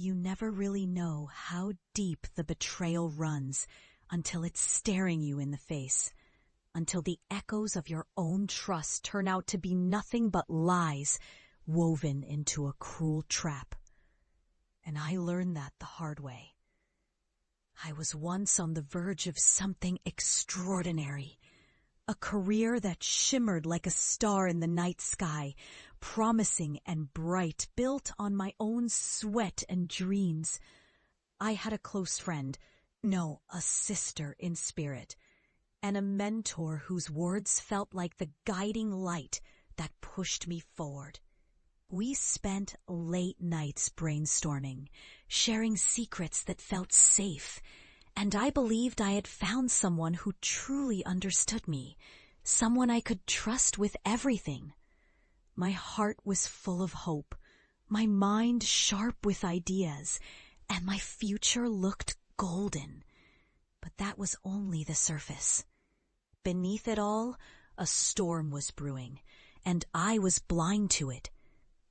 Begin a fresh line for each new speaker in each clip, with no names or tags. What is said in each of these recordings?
You never really know how deep the betrayal runs until it's staring you in the face, until the echoes of your own trust turn out to be nothing but lies woven into a cruel trap. And I learned that the hard way. I was once on the verge of something extraordinary, a career that shimmered like a star in the night sky, promising and bright, built on my own sweat and dreams. I had a close friend, no, a sister in spirit, and a mentor whose words felt like the guiding light that pushed me forward. We spent late nights brainstorming, sharing secrets that felt safe, and I believed I had found someone who truly understood me, someone I could trust with everything. My heart was full of hope, my mind sharp with ideas, and my future looked golden. But that was only the surface. Beneath it all, a storm was brewing, and I was blind to it,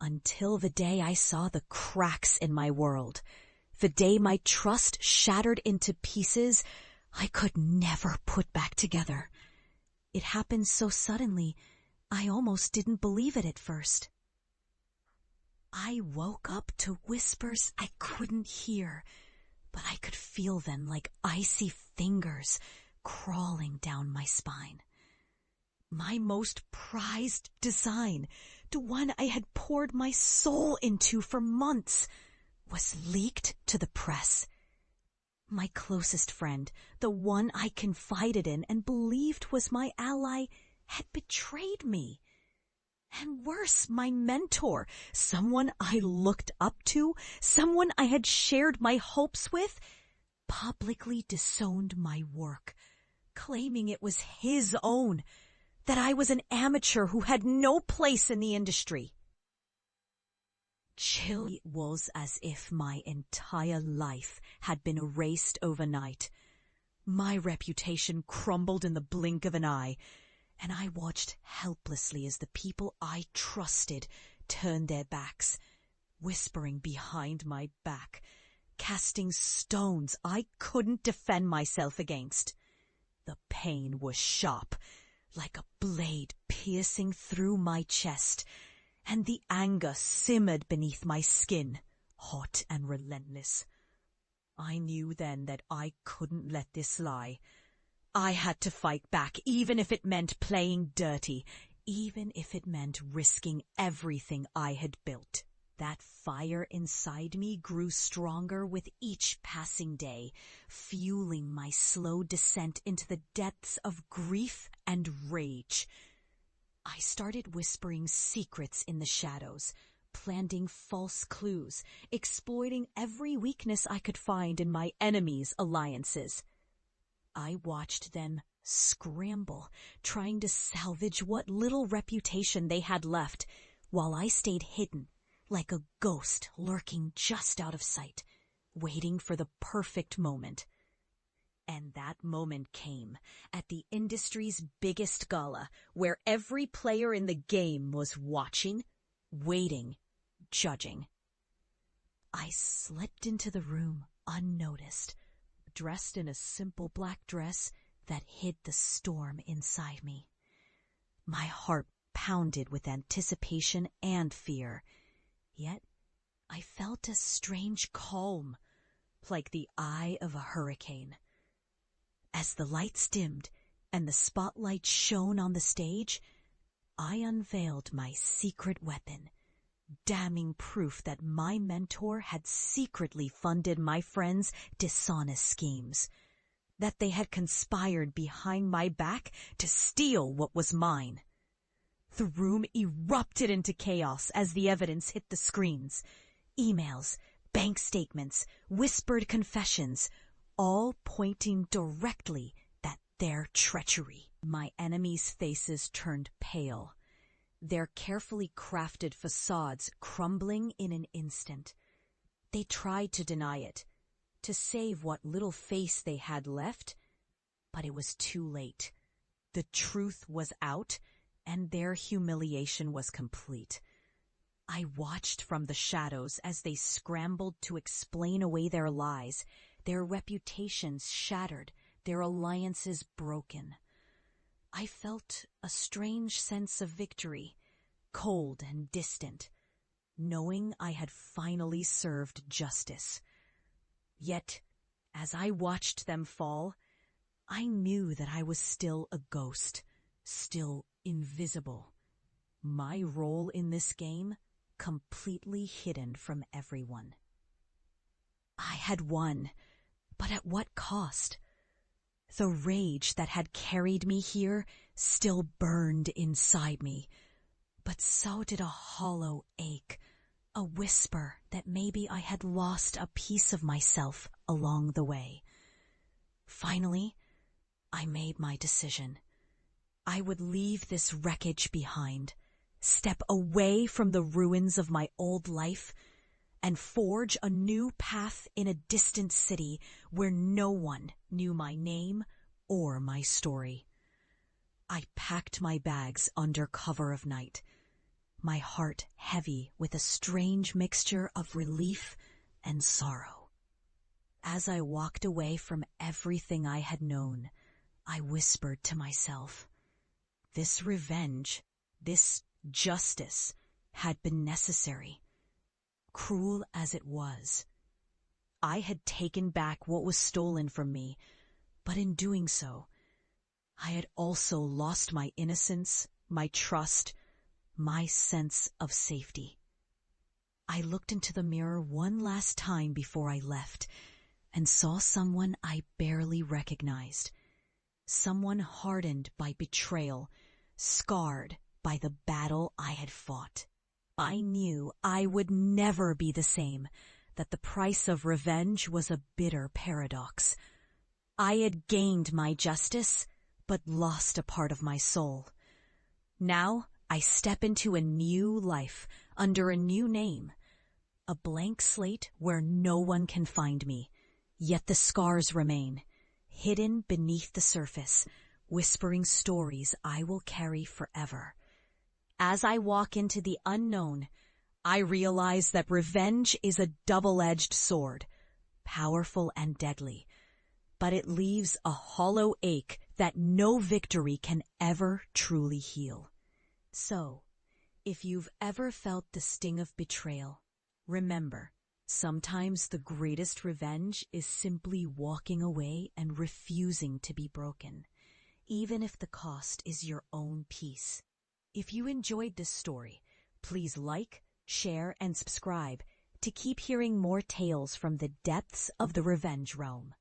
until the day I saw the cracks in my world. The day my trust shattered into pieces I could never put back together. It happened so suddenly, I almost didn't believe it at first. I woke up to whispers I couldn't hear, but I could feel them like icy fingers crawling down my spine. My most prized design, the one I had poured my soul into for months, was leaked to the press. My closest friend, the one I confided in and believed was my ally, had betrayed me. And worse, my mentor, someone I looked up to, someone I had shared my hopes with, publicly disowned my work, claiming it was his own, that I was an amateur who had no place in the industry. It was as if my entire life had been erased overnight. My reputation crumbled in the blink of an eye, and I watched helplessly as the people I trusted turned their backs, whispering behind my back, casting stones I couldn't defend myself against. The pain was sharp, like a blade piercing through my chest, and the anger simmered beneath my skin, hot and relentless. I knew then that I couldn't let this lie. I had to fight back, even if it meant playing dirty, even if it meant risking everything I had built. That fire inside me grew stronger with each passing day, fueling my slow descent into the depths of grief and rage. I started whispering secrets in the shadows, planting false clues, exploiting every weakness I could find in my enemies' alliances. I watched them scramble, trying to salvage what little reputation they had left, while I stayed hidden, like a ghost lurking just out of sight, waiting for the perfect moment. And that moment came at the industry's biggest gala, where every player in the game was watching, waiting, judging. I slipped into the room unnoticed, dressed in a simple black dress that hid the storm inside me. My heart pounded with anticipation and fear, yet I felt a strange calm, like the eye of a hurricane. As the lights dimmed and the spotlight shone on the stage, I unveiled my secret weapon, damning proof that my mentor had secretly funded my friends' dishonest schemes, that they had conspired behind my back to steal what was mine. The room erupted into chaos as the evidence hit the screens. Emails, bank statements, whispered confessions, all pointing directly at their treachery. My enemies' faces turned pale, their carefully crafted facades crumbling in an instant. They tried to deny it, to save what little face they had left, but it was too late. The truth was out, and their humiliation was complete. I watched from the shadows as they scrambled to explain away their lies, their reputations shattered, their alliances broken. I felt a strange sense of victory, cold and distant, knowing I had finally served justice. Yet, as I watched them fall, I knew that I was still a ghost, still invisible. My role in this game completely hidden from everyone. I had won, but at what cost? The rage that had carried me here still burned inside me, but so did a hollow ache, a whisper that maybe I had lost a piece of myself along the way. Finally, I made my decision. I would leave this wreckage behind, step away from the ruins of my old life, and forge a new path in a distant city where no one knew my name or my story. I packed my bags under cover of night, my heart heavy with a strange mixture of relief and sorrow. As I walked away from everything I had known, I whispered to myself, this revenge, this justice had been necessary. Cruel as it was, I had taken back what was stolen from me, but in doing so, I had also lost my innocence, my trust, my sense of safety. I looked into the mirror one last time before I left and saw someone I barely recognized, someone hardened by betrayal, scarred by the battle I had fought. I knew I would never be the same, that the price of revenge was a bitter paradox. I had gained my justice, but lost a part of my soul. Now I step into a new life, under a new name, a blank slate where no one can find me, yet the scars remain, hidden beneath the surface, whispering stories I will carry forever. As I walk into the unknown, I realize that revenge is a double-edged sword, powerful and deadly, but it leaves a hollow ache that no victory can ever truly heal. So, if you've ever felt the sting of betrayal, remember, sometimes the greatest revenge is simply walking away and refusing to be broken, even if the cost is your own peace. If you enjoyed this story, please like, share, and subscribe to keep hearing more tales from the depths of the revenge realm.